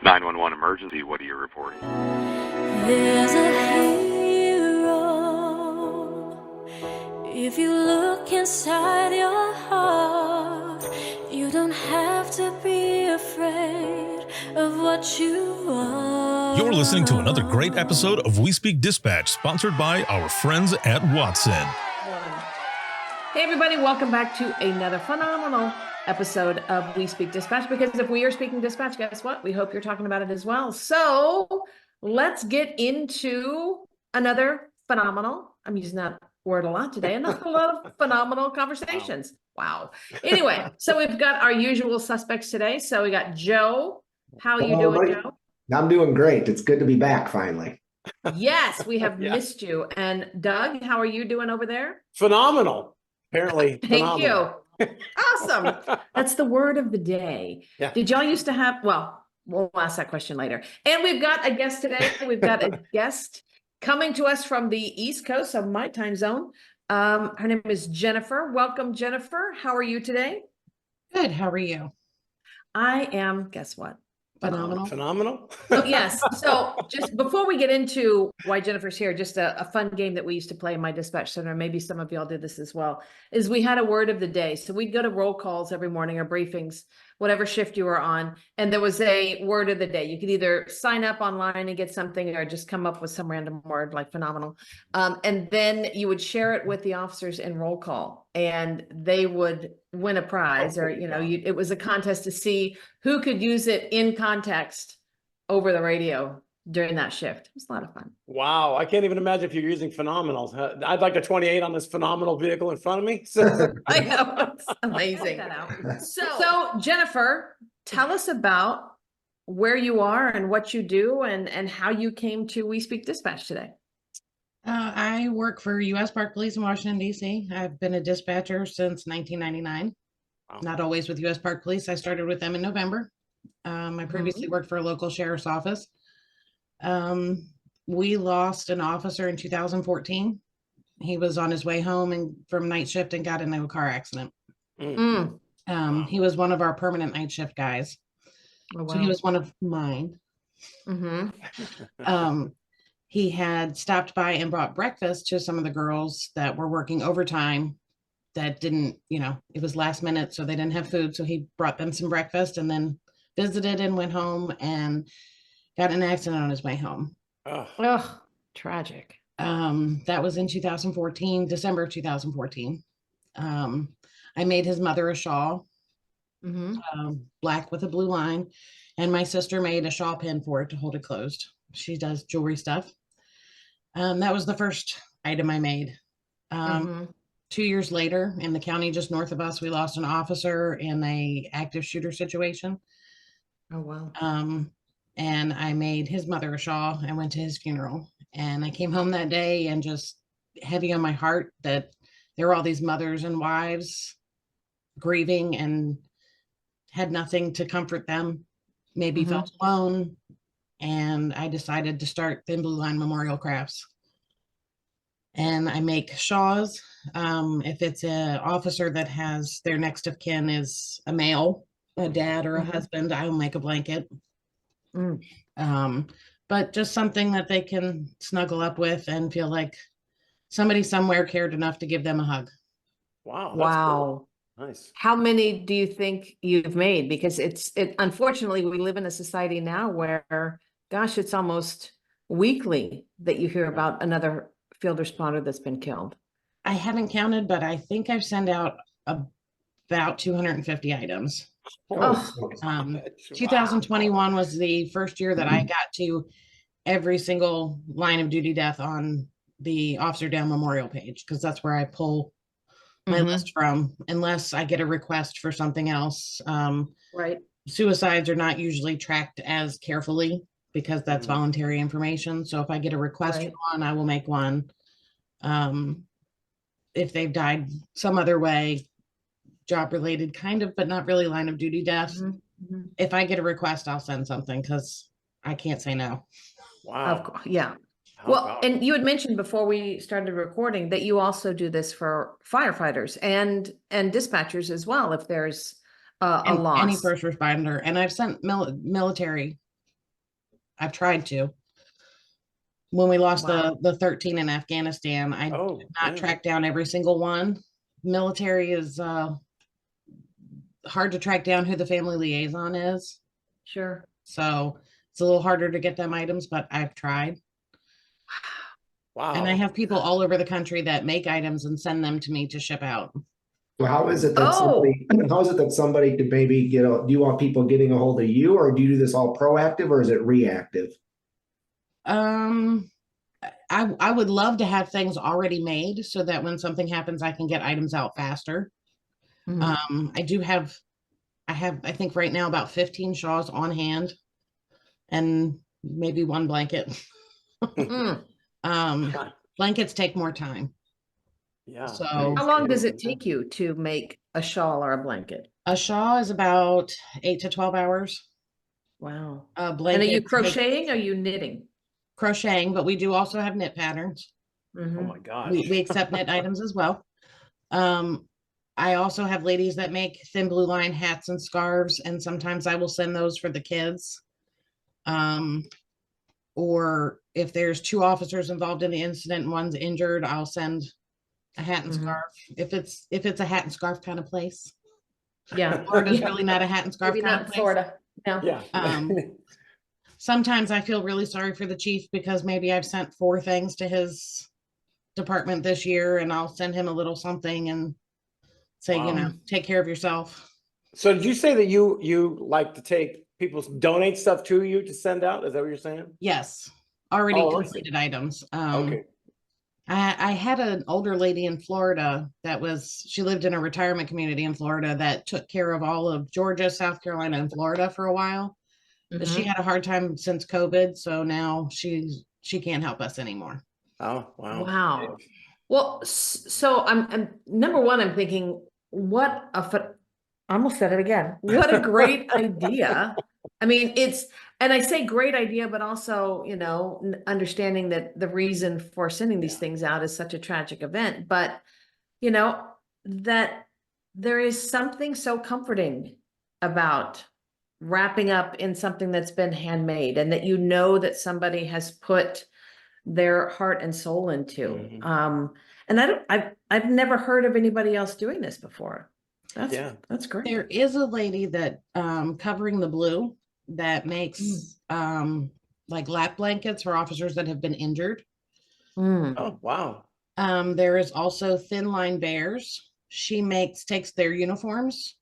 911 emergency, what are you reporting? There's a hero. If you look inside your heart, you don't have to be afraid of what you are. You're listening to another great episode of We Speak Dispatch, sponsored by our friends at Watson. Hey everybody, welcome back to another phenomenal episode of We Speak Dispatch, because if we are speaking dispatch, guess what? We hope you're talking about it as well. So let's get into another phenomenal, I'm using that word a lot today, another lot of phenomenal conversations. Wow. Anyway, so we've got our usual suspects today. So we got Joe. How are you doing, Joe? I'm doing great. It's good to be back finally. Yes, we have missed you. And Doug, how are you doing over there? Phenomenal. Apparently, Thank phenomenal. you. Awesome. That's the word of the day. Yeah. Did y'all used to have, well, we'll ask that question later. And we've got a guest today. We've got a guest coming to us from the East Coast of my time zone. Her name is Jennifer. Welcome, Jennifer. How are you today? Good. How are you? I am, guess what? Phenomenal. Phenomenal. Oh, yes. So just before we get into why Jennifer's here, just a fun game that we used to play in my dispatch center, maybe some of y'all did this as well, is we had a word of the day. So we'd go to roll calls every morning or briefings, whatever shift you were on, and there was a word of the day. You could either sign up online and get something or just come up with some random word like phenomenal. And then you would share it with the officers in roll call and they would win a prize, or, you know, it was a contest to see who could use it in context over the radio during that shift. It was a lot of fun. Wow. I can't even imagine if you're using phenomenals. I'd like a 28 on this phenomenal vehicle in front of me. So I know, it's amazing. So Jennifer, tell us about where you are and what you do and how you came to We Speak Dispatch today. I work for U.S. Park Police in Washington, D.C. I've been a dispatcher since 1999. Wow. Not always with U.S. Park Police. I started with them in November. I previously worked for a local sheriff's office. We lost an officer in 2014. He was on his way home and from night shift and got into a car accident. He was one of our permanent night shift guys. Oh, wow. So he was one of mine. He had stopped by and brought breakfast to some of the girls that were working overtime that didn't, you know, it was last minute, so they didn't have food. So he brought them some breakfast and then visited and went home and got in an accident on his way home. Oh, tragic. That was in 2014, December of 2014. I made his mother a shawl, black with a blue line, and my sister made a shawl pin for it to hold it closed. She does jewelry stuff. That was the first item I made. 2 years later, in the county just north of us, we lost an officer in a active shooter situation. Oh, wow. And I made his mother a shawl and went to his funeral. And I came home that day and just heavy on my heart that there were all these mothers and wives grieving and had nothing to comfort them, maybe felt alone. And I decided to start Thin Blue Line Memorial Crafts. And I make shawls. If it's an officer that has their next of kin is a male, a dad or a husband, I will make a blanket. But just something that they can snuggle up with and feel like somebody somewhere cared enough to give them a hug. Wow. Wow. Cool. Nice. How many do you think you've made? Because unfortunately, we live in a society now where, gosh, it's almost weekly that you hear about another field responder that's been killed. I haven't counted, but I think I've sent out about 250 items. 2021 was the first year that I got to every single line of duty death on the Officer Down Memorial page, because that's where I pull my list from, unless I get a request for something else. Right. Suicides are not usually tracked as carefully because that's voluntary information. So if I get a request for one, I will make one. If they've died some other way, job related kind of, but not really line of duty death. If I get a request, I'll send something because I can't say no. Wow. Yeah. Well, and you had mentioned before we started recording that you also do this for firefighters and dispatchers as well, if there's a loss. Any first responder. And I've sent military I've tried to. When we lost Wow. the 13 in Afghanistan, I Oh, did not yeah. track down every single one. Military is hard to track down who the family liaison is. Sure. So it's a little harder to get them items, but I've tried. Wow. And I have people all over the country that make items and send them to me to ship out. So how is it that Oh. somebody could maybe do you want people getting a hold of you, or do you do this all proactive, or is it reactive? I would love to have things already made so that when something happens, I can get items out faster. Mhm. I have, I think right now about 15 shawls on hand and maybe one blanket. Mm. Blankets take more time. Yeah. So How long does it take you to make a shawl or a blanket? a shawl is about 8 to 12 hours. Wow. A And are blanket you takes crocheting or are you knitting? crocheting, but we do also have knit patterns. Oh Mhm. my gosh. We accept knit items as well. I also have ladies that make thin blue line hats and scarves, and sometimes I will send those for the kids. Or if there's 2 officers involved in the incident and one's injured, I'll send a hat and Mhm. scarf. If it's a hat and scarf kind of place. Yeah. Florida's really not a hat and scarf Maybe kind not of in place. Florida. No. Yeah. Sometimes I feel really sorry for the chief because maybe I've sent 4 things to his department this year, and I'll send him a little something and say, you know, Wow. take care of yourself. So did you say that you like to take people donate stuff to you to send out? Is that what you're saying? Yes, already Oh, I see. completed items. Okay. I had an older lady in Florida she lived in a retirement community in Florida that took care of all of Georgia, South Carolina, and Florida for a while. But she Mhm. had a hard time since COVID, so now she can't help us anymore. Oh, wow. Wow. Well, so I'm number one, I'm thinking, I almost said it again. What a great idea. I mean, and I say great idea, but also, understanding that the reason for sending these things out is such a tragic event, but that there is something so comforting about wrapping up in something that's been handmade and that that somebody has put their heart and soul into. Mhm. And I've never heard of anybody else doing this before. Yeah. That's great. There is a lady that Covering the Blue that makes like lap blankets for officers that have been injured. Mm. Oh, wow. There is also Thin Line Bears. She takes their uniforms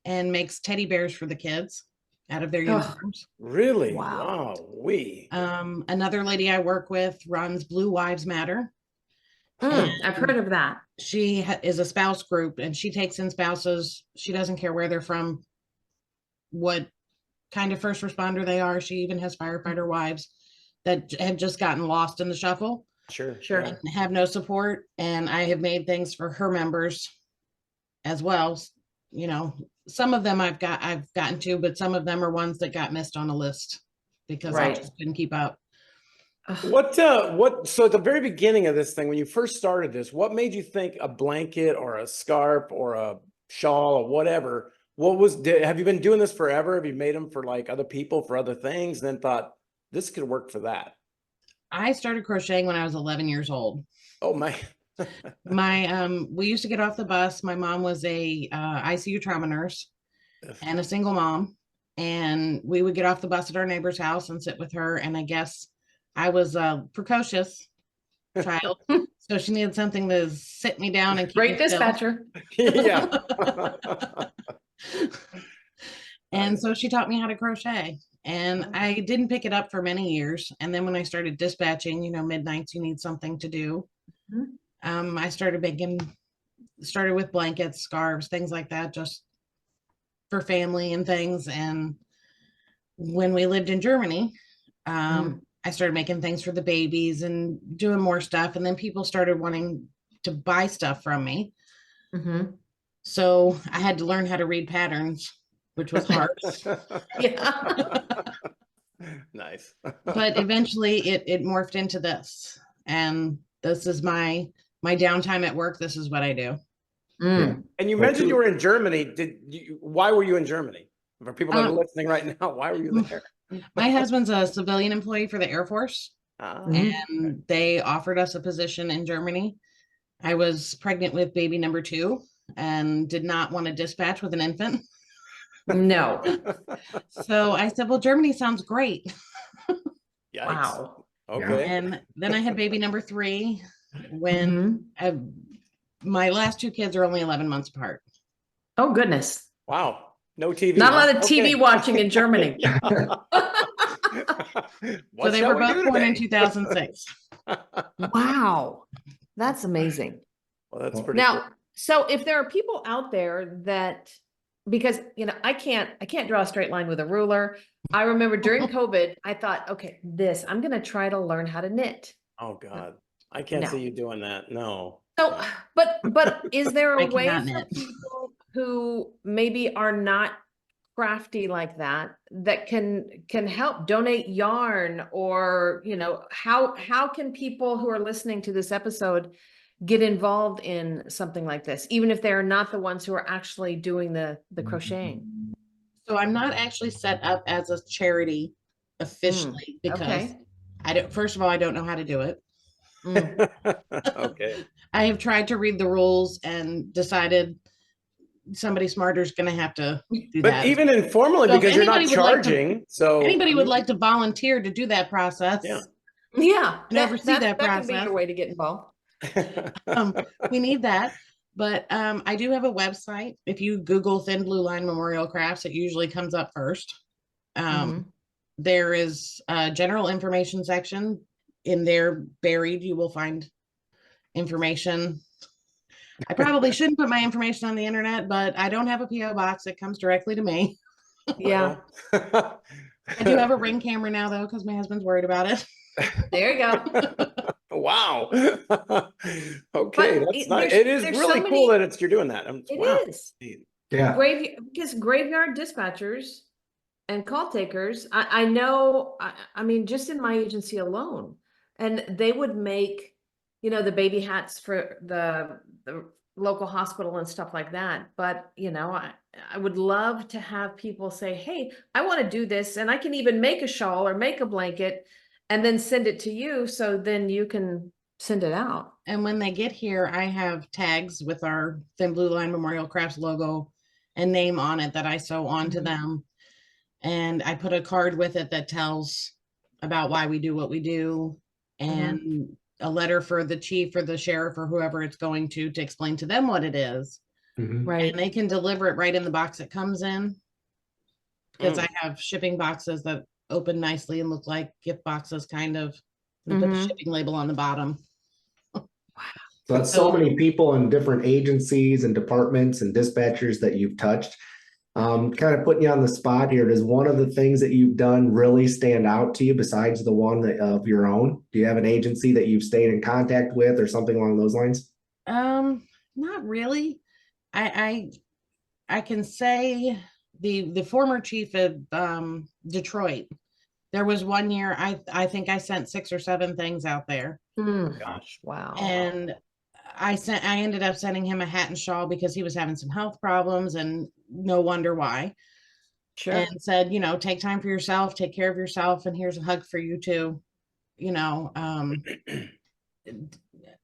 and makes teddy bears for the kids out of their Oh, uniforms. Really? Wow. Wow. Another lady I work with runs Blue Wives Matter. I've heard of that. She is a spouse group, and she takes in spouses. She doesn't care where they're from, what kind of first responder they are. She even has firefighter wives that have just gotten lost in the shuffle. Sure. Sure. Yeah. And have no support. And I have made things for her members as well. You know, some of them I've gotten to, but some of them are ones that got missed on a list because I Right. just couldn't keep up. So at the very beginning of this thing, when you first started this, what made you think a blanket or a scarf or a shawl or whatever? Have you been doing this forever? Have you made them for like other people for other things and then thought this could work for that? I started crocheting when I was 11 years old. Oh my. We used to get off the bus. My mom was a ICU trauma nurse and a single mom. And we would get off the bus at our neighbor's house and sit with her. And I guess I was a precocious child. So she needed something to sit me down and keep Great me still. dispatcher. Yeah. And so she taught me how to crochet. And I didn't pick it up for many years. And then when I started dispatching, midnights, you need something to do. Mhm. I started with blankets, scarves, things like that, just for family and things. And when we lived in Germany, I started making things for the babies and doing more stuff. And then people started wanting to buy stuff from me. Mhm. So I had to learn how to read patterns, which was hard. Yeah. Nice. But eventually it morphed into this. And this is my downtime at work. This is what I do. Yeah. And you Well, mentioned you were in Germany. Why were you in Germany? For people that are listening right now, why were you there? My husband's a civilian employee for the Air Force, Ah, and they offered us a position in Germany. I was pregnant with baby number 2 and did not want to dispatch with an infant. No. So I said, well, Germany sounds great. Yikes. Wow. Okay. And then I had baby number 3 when my last 2 kids are only 11 months apart. Oh, goodness. Wow. No TV. Not a lot huh? of TV Okay. watching in Germany. Yeah. So What they shall were we both do born in today? 2006. Wow. That's amazing. Well, that's pretty Now, cool. so if there are people out there that, because, I can't draw a straight line with a ruler. I remember during COVID, I thought, okay, I'm going to try to learn how to knit. Oh God. I can't No. see you doing that. No. So, but is there I a way cannot for knit. people who maybe are not crafty like that can help donate yarn, or how can people who are listening to this episode get involved in something like this, even if they're not the ones who are actually doing the crocheting? So I'm not actually set up as a charity officially because Okay. first of all, I don't know how to do it. Okay. I have tried to read the rules and decided somebody smarter is going to have to do But that. even informally, So if because you're not anybody would like to- charging, so Anybody would like to volunteer to do that process. Yeah. Yeah, And oversee that can be process. your way to get involved. We need that. But I do have a website. If you Google Thin Blue Line Memorial Crafts, it usually comes up first. There is a general information section. In there, buried, you will find information. I probably shouldn't put my information on the internet, but I don't have a PO box. It comes directly to me. Yeah. I do have a Ring camera now, though, because my husband's worried about it. There you go. Wow. Okay, But that's nice. there's- It is there's really so cool many- that you're doing that. It Wow. is. Yeah. Because graveyard dispatchers and call takers, I know, I mean, just in my agency alone, and they would make, the baby hats for the local hospital and stuff like that. But, I would love to have people say, hey, I want to do this, and I can even make a shawl or make a blanket and then send it to you, so then you can send it out. And when they get here, I have tags with our Thin Blue Line Memorial Crafts logo and name on it that I sew onto them. And I put a card with it that tells about why we do what we do, and a letter for the chief or the sheriff or whoever it's going to explain to them what it is. Right. And they can deliver it right in the box it comes in. Because I have shipping boxes that open nicely and look like gift boxes, kind of. And put the shipping label on the bottom. So that's so many people in different agencies and departments and dispatchers that you've touched. Kind of putting you on the spot here. Does one of the things that you've done really stand out to you besides the one of your own? Do you have an agency that you've stayed in contact with or something along those lines? Not really. I can say the former chief of Detroit, there was one year I think I sent 6 or 7 things out there. Gosh. Wow. And I ended up sending him a hat and shawl because he was having some health problems, and no wonder why. Sure. And said, take time for yourself, take care of yourself, and here's a hug for you too.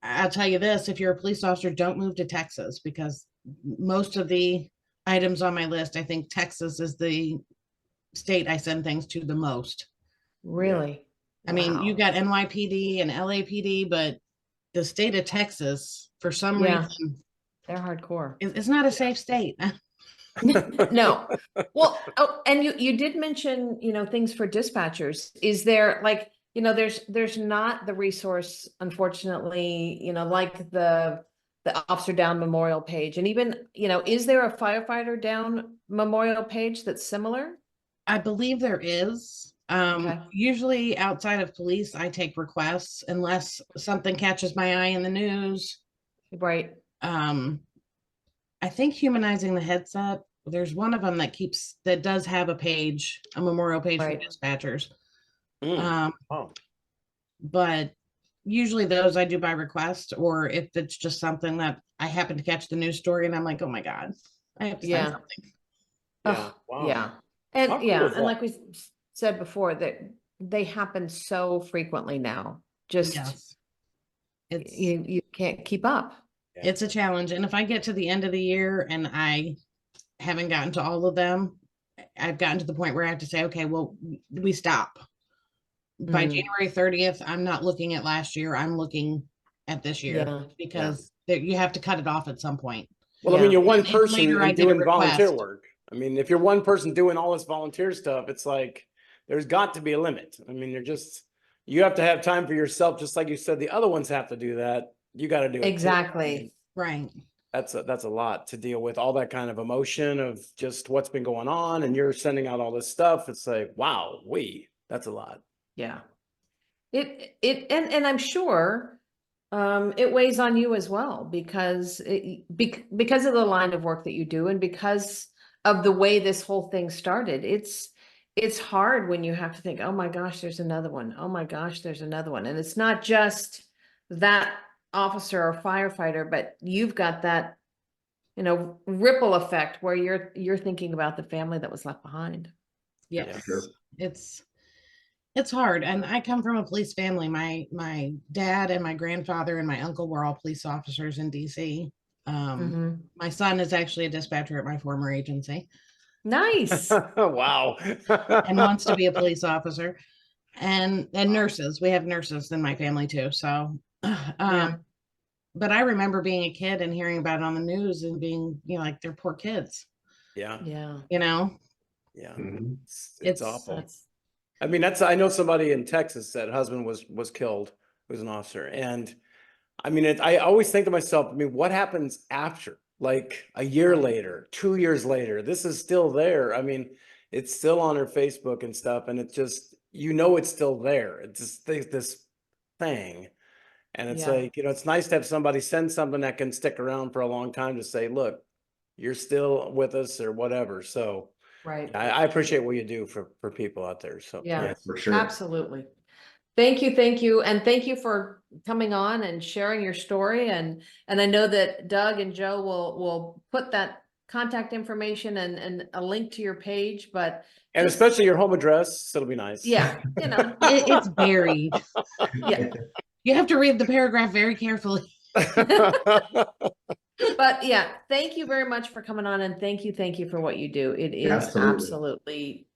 I'll tell you this, if you're a police officer, don't move to Texas, because most of the items on my list, I think Texas is the state I send things to the most. Really? I mean, you Wow. got NYPD and LAPD, but the state of Texas, for some reason, They're hardcore. it's not a safe state. No. Well, and you did mention, things for dispatchers. Is there there's not the resource, unfortunately, like the Officer Down Memorial page. And even, is there a Firefighter Down Memorial page that's similar? I believe there is. Okay. Usually outside of police, I take requests unless something catches my eye in the news. Right. I think Humanizing the Headset, there's one of them that does have a page, a memorial page Right. for dispatchers. Oh. But usually those I do by request, or if it's just something that I happen to catch the news story and I'm like, oh my God, I have to send something. Yeah. Wow. Yeah. And How cool yeah, is and that? like we said before, that they happen so frequently now. Just Yes. It's you can't keep up. it's a challenge. And if I get to the end of the year and I haven't gotten to all of them, I've gotten to the point where I have to say, okay, well, we stop. By Mm. January 30th, I'm not looking at last year. I'm looking at this year Yeah. because you have to cut it off at some point. Well, I Yeah. mean, you're one And person later I and get a doing volunteer request. work. I mean, if you're one person doing all this volunteer stuff, it's like there's got to be a limit. I mean, you have to have time for yourself, just like you said. The other ones have to do that. You got to do it too. Exactly. I mean, Right. that's a lot to deal with, all that kind of emotion of just what's been going on, and you're sending out all this stuff. It's like, wow, that's a lot. Yeah. And I'm sure it weighs on you as well, because because of the line of work that you do, and because of the way this whole thing started. It's hard when you have to think, oh my gosh, there's another one. Oh my gosh, there's another one. And it's not just that officer or firefighter, but you've got that, ripple effect where you're thinking about the family that was left behind. Yes. Sure. It's hard. And I come from a police family. My dad and my grandfather and my uncle were all police officers in DC. Mhm. My son is actually a dispatcher at my former agency Nice. Wow. and wants to be a police officer. And nurses. We have nurses in my family too. So Yeah. but I remember being a kid and hearing about it on the news and being, like, they're poor kids, Yeah. Yeah. Yeah. Mhm. It's awful. That's I mean, I know somebody in Texas that husband was killed, who was an officer. And I mean, I always think to myself, I mean, what happens after, like a year later, 2 years later, this is still there. I mean, it's still on her Facebook and stuff. And it's just, it's still there. It's just this thing. And it's Yeah. like, it's nice to have somebody send something that can stick around for a long time to say, look, you're still with us or whatever. So right. I appreciate what you do for people out there. So Yeah. Yeah, for sure. Absolutely. Thank you. And thank you for coming on and sharing your story. And I know that Doug and Joe will put that contact information and a link to your page, but and just- especially your home address, so it'll be nice. yeah, it's buried. yeah. You have to read the paragraph very carefully. But yeah, thank you very much for coming on, and thank you for what you do. It is Absolutely. absolutely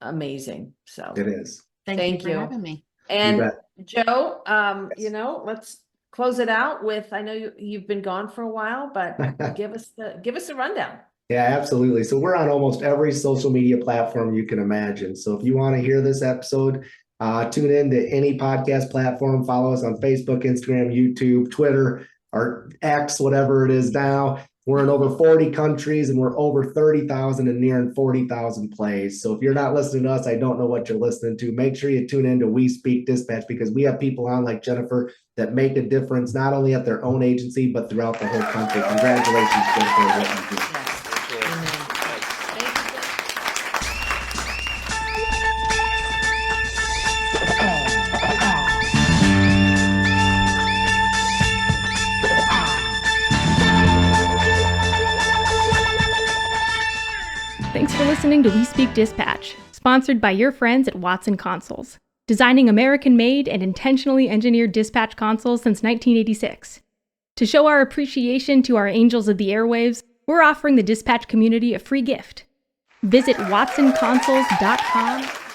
amazing. So It is. Thank Thank you you. for having me. And bet. Joe, let's close it out with, I know you've been gone for a while, but give us the rundown. Yeah, absolutely. So we're on almost every social media platform you can imagine. So if you want to hear this episode, tune in to any podcast platform. Follow us on Facebook, Instagram, YouTube, Twitter, or X, whatever it is now. We're in over 40 countries and we're over 30,000 and nearing 40,000 plays. So if you're not listening to us, I don't know what you're listening to. Make sure you tune in to We Speak Dispatch, because we have people on like Jennifer that make a difference, not only at their own agency, but throughout the whole country. Congratulations, Jennifer, on what you do. Amen. Thank you. Thanks for listening to We Speak Dispatch, sponsored by your friends at Watson Consoles, designing American-made and intentionally engineered dispatch consoles since 1986. To show our appreciation to our angels of the airwaves, we're offering the dispatch community a free gift. Visit watsonconsoles.com